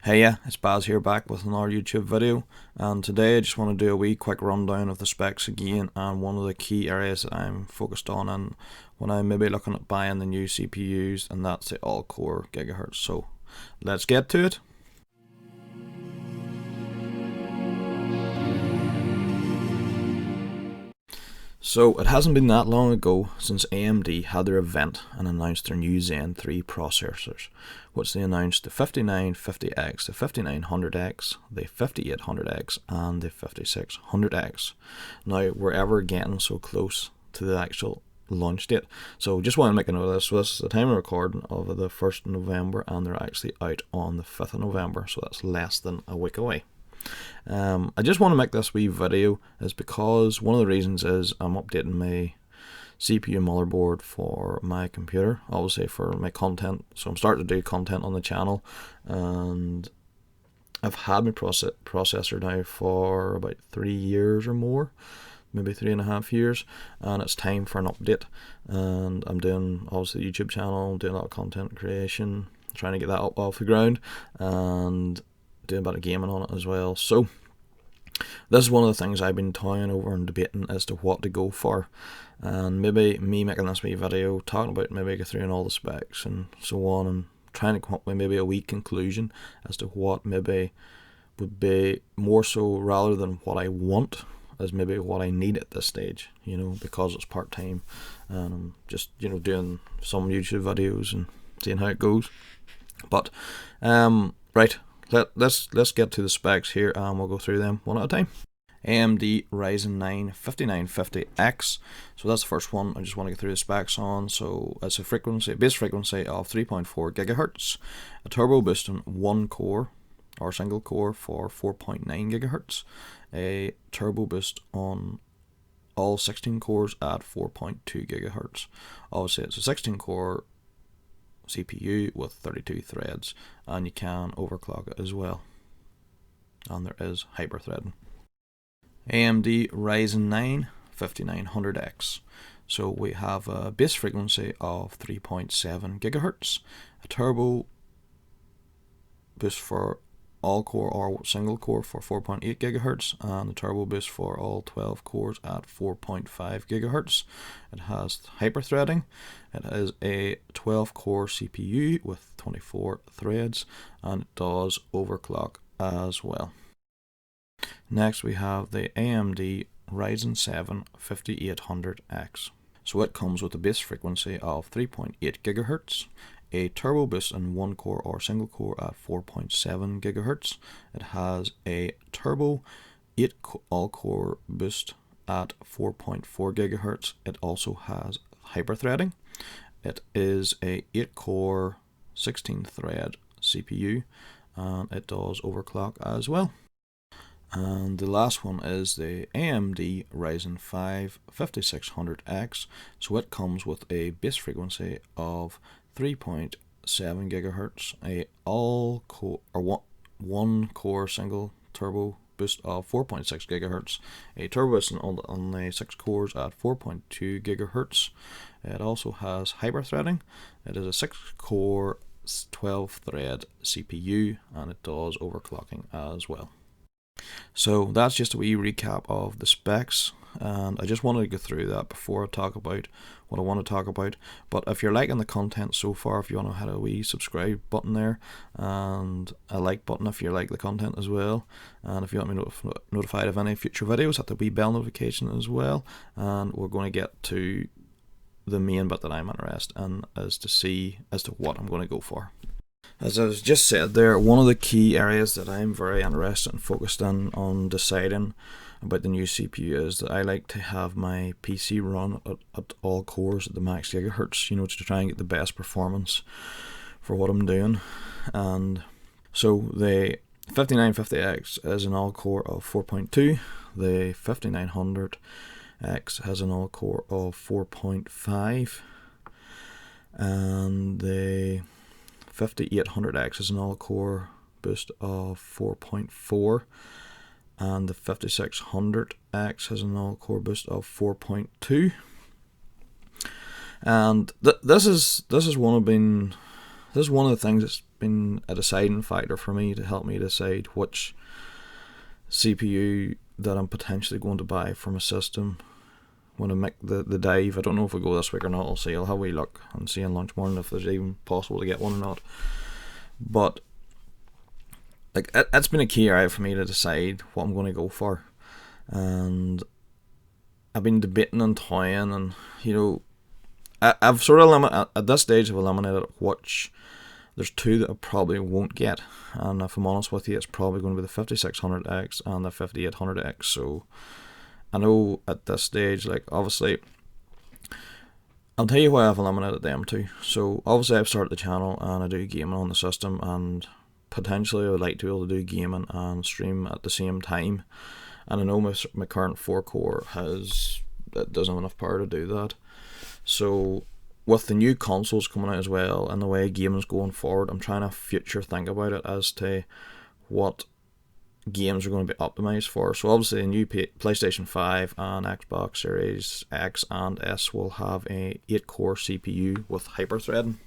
Hey, yeah, it's Baz here, back with another YouTube video, and today I just want to do a wee quick rundown of the specs again and one of the key areas that I'm focused on and when I'm maybe looking at buying the new CPUs, and that's the All Core GHz. So let's get to it. So it hasn't been that long ago since AMD had their event and announced their new Zen 3 processors, which they announced the 5950X, the 5900X, the 5800X and the 5600X. Now we're ever getting so close to the actual launch date, so just want to make a note of this. So this is the time of recording of the 1st of November and they're actually out on the 5th of November, so that's less than a week away. I just want to make this wee video is because one of the reasons is I'm updating my CPU motherboard for my computer, obviously for my content. So I'm starting to do content on the channel, and I've had my processor now for about 3 years or more, maybe 3.5 years, and it's time for an update. And I'm doing obviously the YouTube channel, doing a lot of content creation, trying to get that up off the ground, and doing a bit of gaming on it as well. So this is one of the things I've been toying over and debating as to what to go for, and maybe me making this wee video talking about maybe go through and all the specs and so on, and trying to come up with maybe a wee conclusion as to what maybe would be more so rather than what I want as maybe what I need at this stage, you know, because it's part-time and I'm just, you know, doing some YouTube videos and seeing how it goes. But right, let's get to the specs here and we'll go through them one at a time. AMD Ryzen 9 5950X. So that's the first one I just want to get through the specs on. So it's a base frequency of 3.4 GHz, a turbo boost on one core or single core for 4.9 GHz, a turbo boost on all 16 cores at 4.2 GHz. Obviously it's a 16 core CPU with 32 threads, and you can overclock it as well, and there is hyper-threading. AMD Ryzen 9 5900X. So we have a base frequency of 3.7 GHz, a turbo boost for all core or single core for 4.8 GHz, and a turbo boost for all 12 cores at 4.5 GHz. It has hyper-threading. It is a 12 core CPU with 24 threads, and it does overclock as well. Next we have the AMD Ryzen 7 5800X. So it comes with a base frequency of 3.8 GHz, a turbo boost in one core or single core at 4.7 GHz. It has a turbo 8 all core boost at 4.4 GHz. It also has hyper-threading. It is a 8 core 16 thread CPU, and it does overclock as well. And the last one is the AMD Ryzen 5 5600X. So it comes with a base frequency of 3.7 GHz, a all core or one core single turbo boost of 4.6 GHz, a turbo boost on the 6 cores at 4.2 GHz. It also has hyper-threading. It is a 6 core 12 thread CPU, and it does overclocking as well. So that's just a wee recap of the specs, and I just wanted to go through that before I talk about what I want to talk about. But if you're liking the content so far, if you want to hit a wee subscribe button there and a like button if you like the content as well, and if you want me notified of any future videos, hit the wee bell notification as well. And we're going to get to the main bit that I'm interested in as to what I'm going to go for. As I was just said there, one of the key areas that I'm very interested and focused on deciding about the new CPU is that I like to have my PC run at all cores at the max gigahertz, you know, to try and get the best performance for what I'm doing. And so the 5950X is an all core of 4.2, the 5900X has an all core of 4.5, and the 5800X is an all core boost of 4.4, and the 5600X has an all core boost of 4.2. And this is one of the things that's been a deciding factor for me to help me decide which CPU that I'm potentially going to buy for my system when I make the dive. I don't know if we go this week or not. I'll see. I'll have a wee look and see on lunch morning if there's even possible to get one or not. But like it's been a key area for me to decide what I'm going to go for, and I've been debating and toying, and I've sort of at this stage I've eliminated which. There's two that I probably won't get, and if I'm honest with you, it's probably going to be the 5600X and the 5800X. So I know at this stage, like obviously, I'll tell you why I've eliminated them two. So obviously I've started the channel and I do gaming on the system, and potentially I would like to be able to do gaming and stream at the same time. And I know my current 4-core doesn't have enough power to do that. So with the new consoles coming out as well, and the way gaming's going forward, I'm trying to future think about it as to what games are going to be optimized for. So obviously the new PlayStation 5 and Xbox Series X and S will have a 8-core CPU with hyper-threading.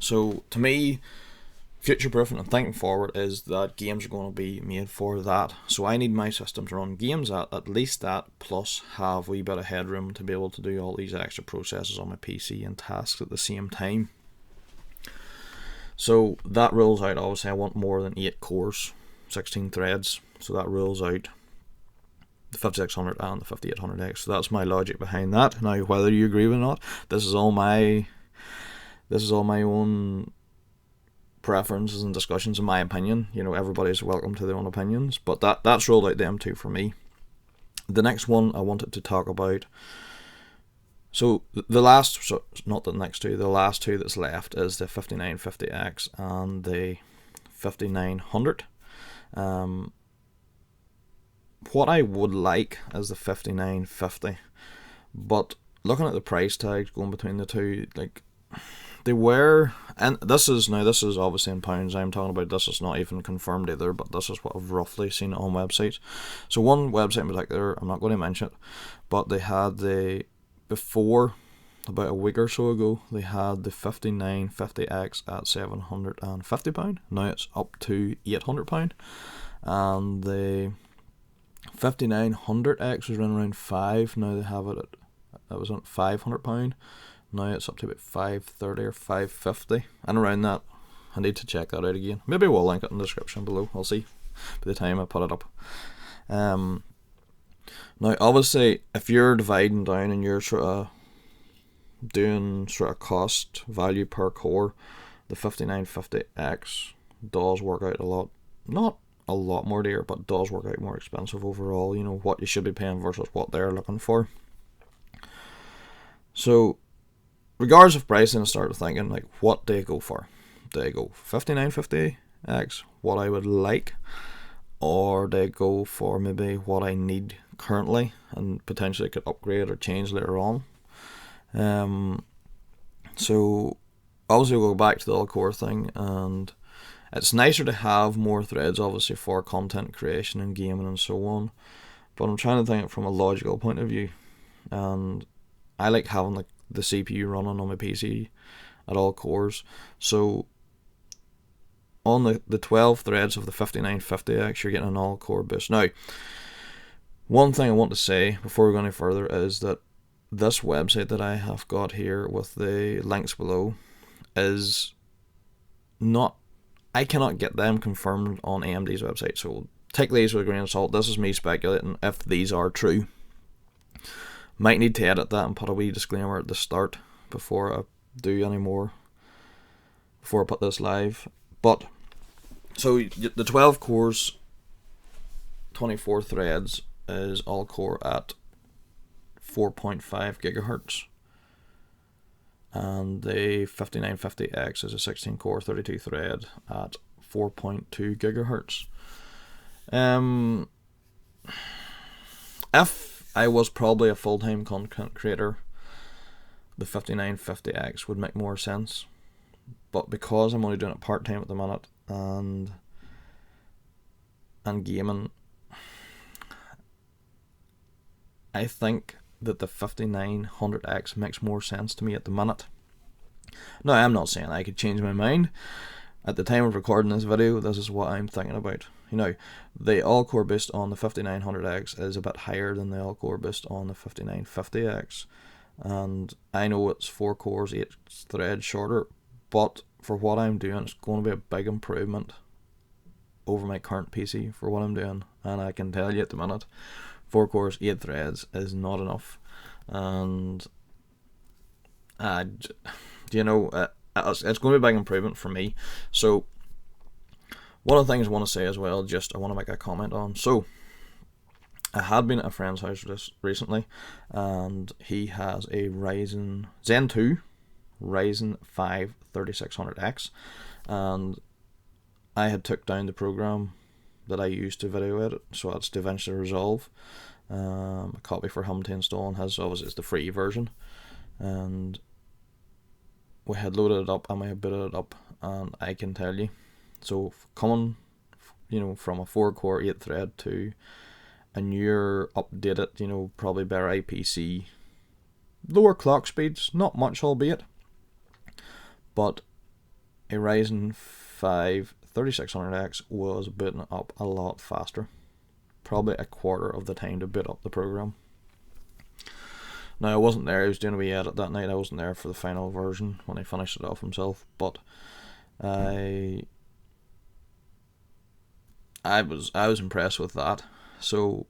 So to me, future-proofing and thinking forward is that games are going to be made for that. So I need my system to run games at least that, plus have a wee bit of headroom to be able to do all these extra processes on my PC and tasks at the same time. So that rules out, obviously I want more than 8 cores, 16 threads. So that rules out the 5600 and the 5800X. So that's my logic behind that. Now whether you agree with it or not, this is all my own preferences and discussions, in my opinion. Everybody's welcome to their own opinions, but that's ruled out them two for me. The next one I wanted to talk about, the last two that's left is the 5950X and the 5900. What I would like is the 5950, but looking at the price tags going between the two, like they were, and this is obviously in pounds I'm talking about, this is not even confirmed either, but this is what I've roughly seen on websites. So one website in particular, I'm not going to mention it, but they had before, about a week or so ago, they had the 5950X at £750, now it's up to £800, and the 5900X was running around 5, now they have it that was on £500, now it's up to about 530 or 550, and around that. I need to check that out again. Maybe we'll link it in the description below. I'll see by the time I put it up. Now obviously if you're dividing down and you're sort of doing sort of cost value per core, the 5950X does work out a lot, not a lot more dear, but does work out more expensive overall. What you should be paying versus what they're looking for. So regardless of pricing, I started thinking, like, what do I go for? Do I go 5950X, what I would like, or do I go for maybe what I need currently and potentially could upgrade or change later on? So obviously we'll go back to the All Core thing, and it's nicer to have more threads obviously for content creation and gaming and so on, but I'm trying to think from a logical point of view, and I like having the CPU running on my PC at all cores. So on the 12 threads of the 5950X, you're getting an all core boost. Now, one thing I want to say before we go any further is that this website that I have got here with the links below is not, I cannot get them confirmed on AMD's website, so take these with a grain of salt. This is me speculating if these are true. Might need to edit that and put a wee disclaimer at the start before I do any more, before I put this live. But so the 12 cores, 24 threads is all core at 4.5 gigahertz, and the 5950X is a 16 core 32 thread at 4.2 gigahertz. If I was probably a full-time content creator, the 5950X would make more sense, but because I'm only doing it part-time at the minute and gaming, I think that the 5900X makes more sense to me at the minute. Now, I'm not saying I could change my mind. at the time of recording this video, this is what I'm thinking about. You know, the All Core boost on the 5900X is a bit higher than the All Core boost on the 5950X, and I know it's 4 cores, 8 threads shorter, but for what I'm doing, it's going to be a big improvement over my current PC for what I'm doing. And I can tell you at the minute, 4 cores, 8 threads is not enough. And you know, it's going to be a big improvement for me. So one of the things I want to say as well, I want to make a comment on. So I had been at a friend's house just recently, and he has a Ryzen Zen 2 Ryzen 5 3600X, and I had took down the program that I used to video edit, so that's DaVinci Resolve. A copy for him to install, and his obviously it's the free version, and we had loaded it up and we had booted it up, and I can tell you, so coming, you know, from a 4 core 8 thread to a newer updated, you know, probably better IPC, lower clock speeds, not much albeit, but a Ryzen 5 3600X was booting up a lot faster, probably a quarter of the time to boot up the program. Now I wasn't there, I was doing a wee edit that night, I wasn't there for the final version when he finished it off himself, but I was impressed with that. So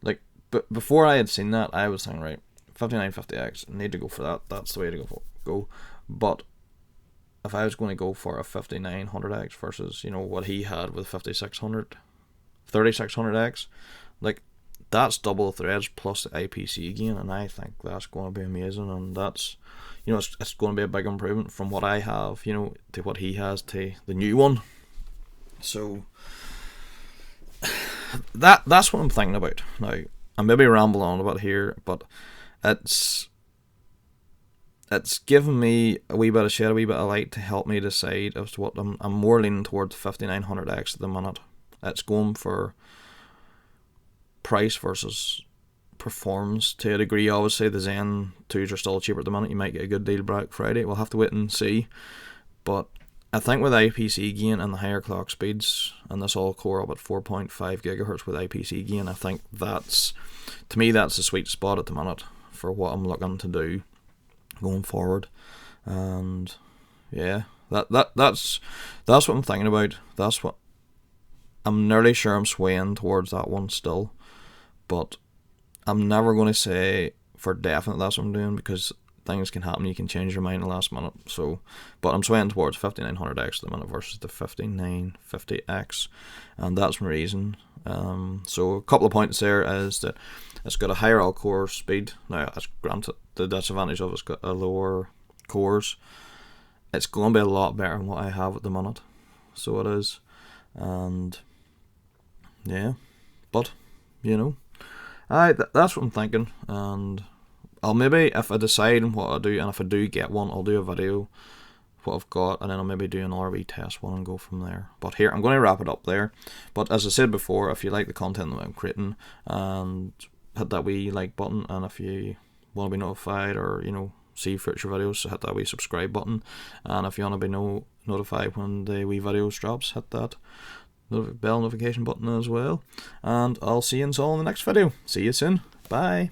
like, but before I had seen that, I was thinking, right, 5950X, need to go for that, that's the way to go. But if I was going to go for a 5900X versus, you know, what he had with 3600X, like, that's double the threads plus the IPC again, and I think that's going to be amazing, and that's, you know, it's going to be a big improvement from what I have, you know, to what he has to the new one. So that's what I'm thinking about. Now, I'm maybe rambling on about here, but it's given me a wee bit of shade, a wee bit of light to help me decide as to what I'm more leaning towards 5900X at the minute. It's going for price versus performance to a degree. Obviously the Zen 2s are still cheaper at the minute, you might get a good deal Black Friday, we'll have to wait and see. But I think with IPC gain and the higher clock speeds, and this all core up at 4.5 gigahertz with IPC gain, I think that's, to me, that's the sweet spot at the minute for what I'm looking to do going forward. And yeah, that's what I'm thinking about. That's what I'm nearly sure I'm swaying towards, that one still, but I'm never going to say for definite that's what I'm doing, because things can happen, you can change your mind in the last minute. So, but I'm swaying towards 5900X at the minute versus the 5950X, and that's my reason. So a couple of points there is that it's got a higher all core speed. Now that's granted, the disadvantage of it's got a lower cores. It's going to be a lot better than what I have at the minute, so it is. And yeah, but you know, that's what I'm thinking, and I'll maybe, if I decide on what I do, and if I do get one, I'll do a video what I've got, and then I'll maybe do an RV test one and go from there. But here, I'm going to wrap it up there. But as I said before, if you like the content that I'm creating, and hit that wee like button, and if you want to be notified or, you know, see future videos, so hit that wee subscribe button, and if you want to be notified when the wee videos drops, hit that bell notification button as well. And I'll see you all in the next video. See you soon. Bye.